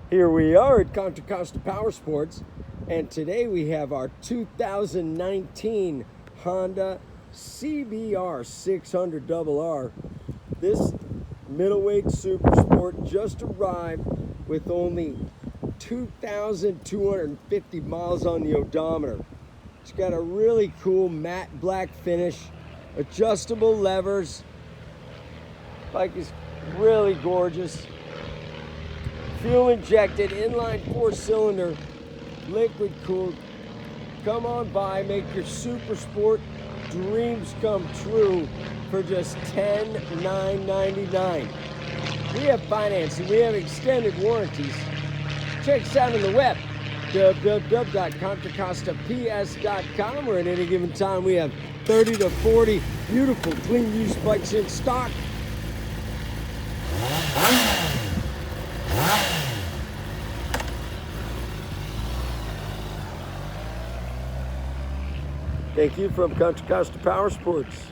Here we are at Contra Costa Powersports, and today we have our 2019 Honda CBR600RR. This middleweight super sport just arrived with only 2,250 miles on the odometer. It's got a really cool matte black finish, adjustable levers. Bike is really gorgeous. Fuel injected, inline 4-cylinder, liquid cooled. Come on by, make your super sport dreams come true for just $10,999. We have financing, we have extended warranties. Check us out on the web, www.contracostaps.com, where at any given time we have 30 to 40 beautiful clean used bikes in stock. Thank you from Contra Costa Powersports.